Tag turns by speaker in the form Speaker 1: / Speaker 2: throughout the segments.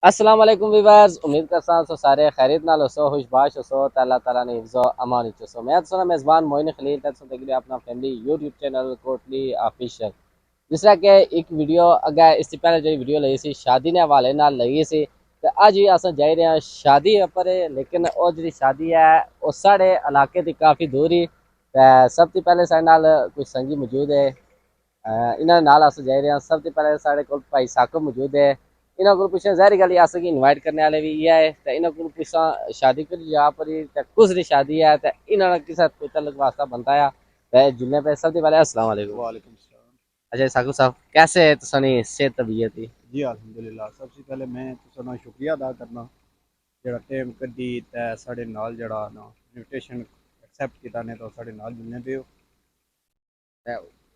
Speaker 1: अस्सलाम वालेकुम वीवर्स। उम्मीद करता हूँ सारे खैरियत नाल हो खुशबाश हो तो अल्लाह ताला ने हिफ्ज़ो अमान चो मैं तो मेज़बान मोइन खलील तक अपना family YouTube channel Kotli official जिस तरह के एक वीडियो अगर इससे पहले जो वीडियो लगी सी शादी ने हवाले नाल लगी सी तो अज भी अस जा रहे हैं शादी पर लेकिन वो जी शादी है वो साढ़े इलाके की काफ़ी दूर ही सब तो पहले साढ़े नाल कुछ संगी मौजूद है इन्होंने नाल अस जा रहे हैं। सब तो पहले साढ़े को भाई साकब मौजूद है। इन्होंने को पुछा जहरी गल अस इनवाइट करने वाले भी ये है तो इन्होंने को पुछा शादी कर जा पर कुछ दी शादी है तो इन्होंने किसी कोई तलक वास्ता बनता है तो जुलने पे सबसे पहले अस्सलाम वालेकुम।
Speaker 2: वालेकुम सलाम।
Speaker 1: अच्छा साकब साहब कैसे है तुसानी सेहत तबीयत ही?
Speaker 2: जी अल्हम्दुलिल्लाह। सबसे पहले मैं तुसां दा शुक्रिया अदा करना जेह्ड़ा टाइम कड्ढी ते साढ़े नाल जेह्ड़ा ना इनविटेशन एक्सेप्ट कीता ने तो साढ़े नाल जुड़ने पे हो।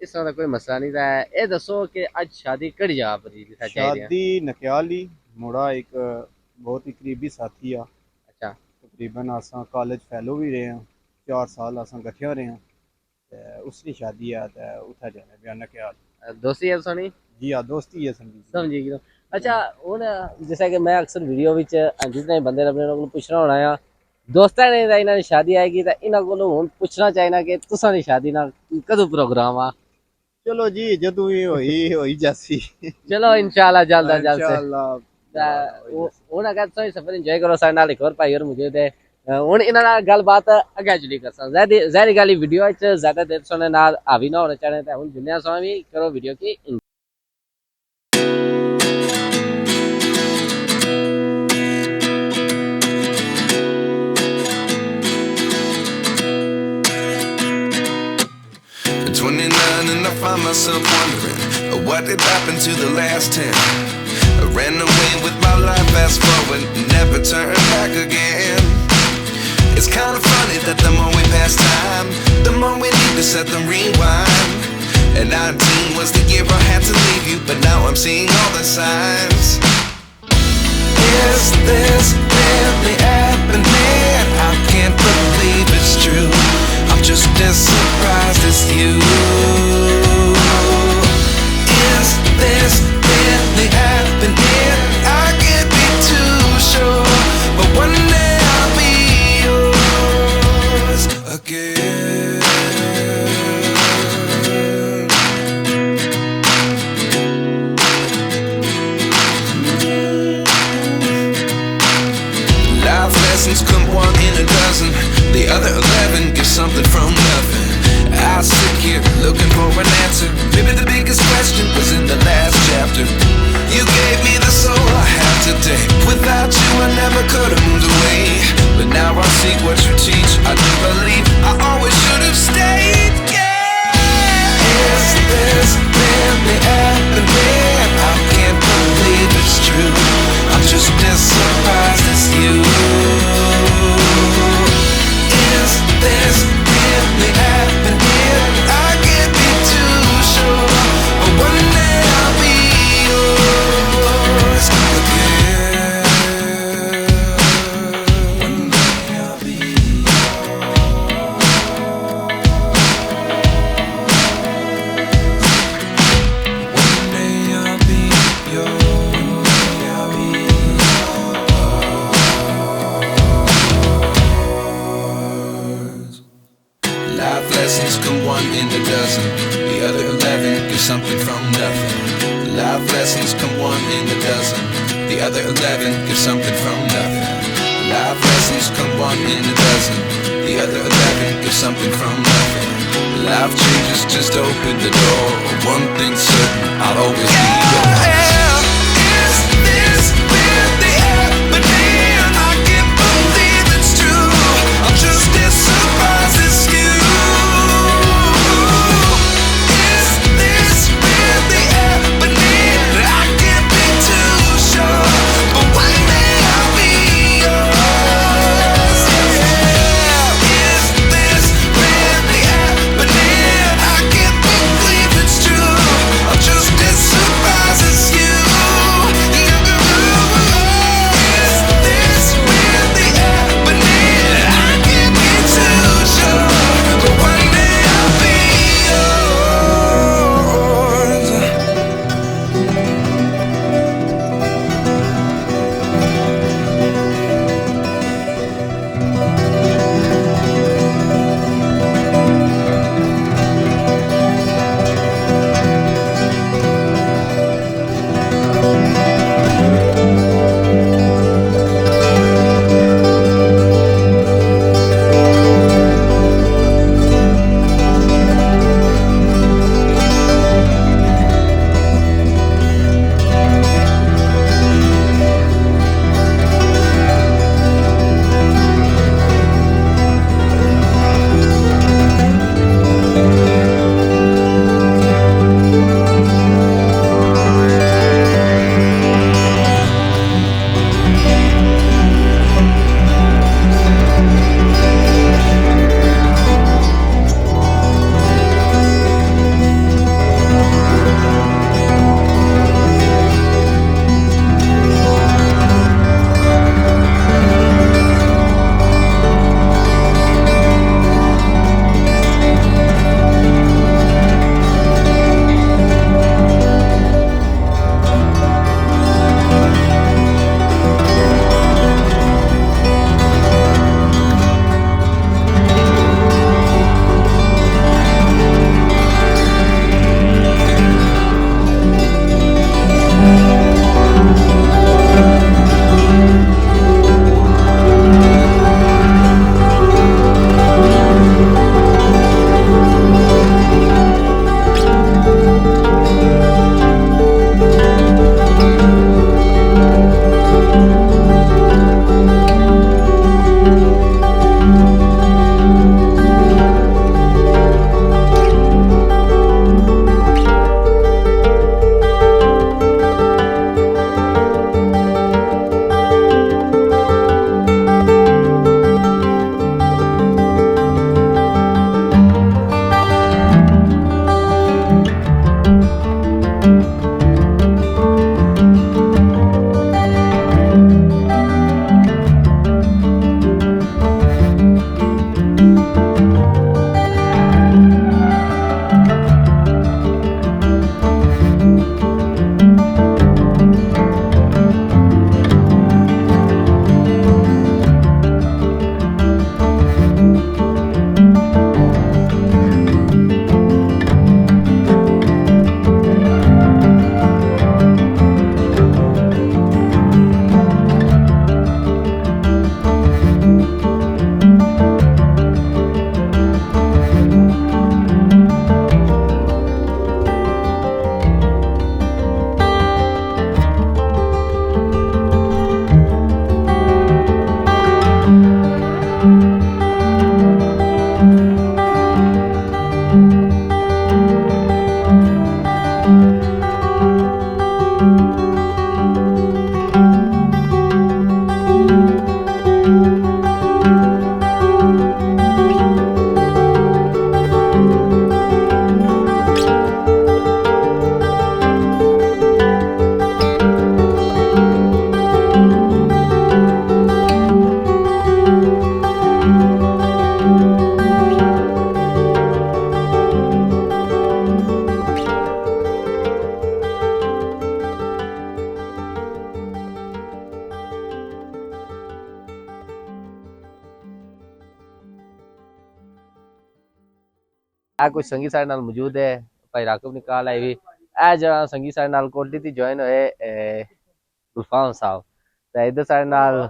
Speaker 1: इस तरह का कोई मसला नहीं था। ये दसो कि आज शादी कड़ी जा पर जिथे जा रहे हैं?
Speaker 2: शादी नक्याल ही मुड़ा एक बहुत ही करीबी साथी आ।
Speaker 1: अच्छा
Speaker 2: तकरीबन असां कॉलेज फेलो भी रहे हैं, 4 साल असां कट्ठे रहे हैं ते उसकी शादी है ते उत्थे जाने पे नक्याल।
Speaker 1: दोस्ती है तुसानी?
Speaker 2: जी हाँ दोस्ती है समझी।
Speaker 1: समझी गया। अच्छा हूँ जैसा कि मैं अक्सर वीडियो जितने बंदे अपने को पूछना होना है दोस्तों ने इन्होंने शादी आएगी तो इन्होंने को हूँ पूछना चाहिए कि तुसा दी शादी ना कदों प्रोग्राम आ?
Speaker 2: चलो जी जदों ही होई जासी।
Speaker 1: चलो इंशाल्लाह जल्द अज जल्द से
Speaker 2: इंशाल्लाह
Speaker 1: हूँ अगर तुम सफर इंजॉय करो सारे नाल एक और भाई और मुझे दे हूँ इन्होंने गलबात अगे जुड़ी कर जहरी गल वीडियो ज्यादा देर सुनने नाल हावी ना होना चाहिए हूँ जुनिया सो भी करो वीडियो की।
Speaker 3: At 29 and I find myself wondering what did happen to the last 10. I ran away with my life, fast forward, never turn back again. It's kind of funny that the more we pass time, the more we need to set them rewind. And 19 was the year I had to leave you, but now I'm seeing all the signs. Is this really happening? I can't believe it's true. I'm just as surprised as you. Is this really happening? I can't be too sure, but one day I'll be yours again. Life lessons come one in a dozen. The other 11 give something from nothing. I sit here looking for an answer. Maybe the biggest question was in the last chapter. You gave me the soul I have today. Without you I never could have moved away. But now I see what you teach. I do believe I always should have stayed. Yeah. Is this really happening? I can't believe it's true. I'm just as surprised as you. Is this really happening? I can't be too sure, but one day I'll be yours again. One day I'll be One day I'll be yours. I'll be yours. Life lessons come one in a dozen. The other 11 give something from nothing. Life lessons come one in a dozen. The other 11 give something from nothing. Life lessons come one in a dozen. The other 11 give something from nothing. Life changes just open the door. One thing's certain, I'll always be yours. Is this really happening? I can't believe it's true. I'm just as surprised as you. Is this really happening? I can't be too sure, but one day I'll be yours. Yeah. Is this really happening? I can't believe it's true. I'm just as surprised as
Speaker 1: कुछ संगी साढ़े नाल मौजूद है भाई राकब निकाल है भी ए जरा संगी साढ़े नाल कोटली दी ज्वाइन होए गुलफाम साहब ते इधर साढ़े नाल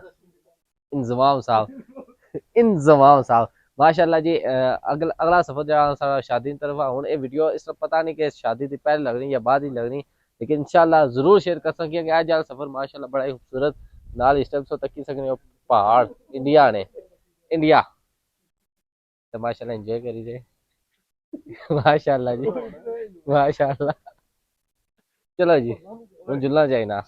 Speaker 1: इंजमाम साहब इंजमाम साहब माशाल्लाह जी अगला अगला सफर जरा सारा शादी की तरफ हुन ये वीडियो इस पता नहीं कि शादी थी पहले लगनी या बाद ही लगनी लेकिन इंशाल्लाह जरूर शेयर कर सकिए कि आज सफर माशाल्लाह बड़ा ही खूबसूरत नाल इस टाइम सो तकी सकने पहाड़ इंडिया ने इंडिया तो माशाल्लाह एंजॉय करी जे माशाल्लाह जी माशाल्लाह चलो जी हुन जुलना चाहिए ना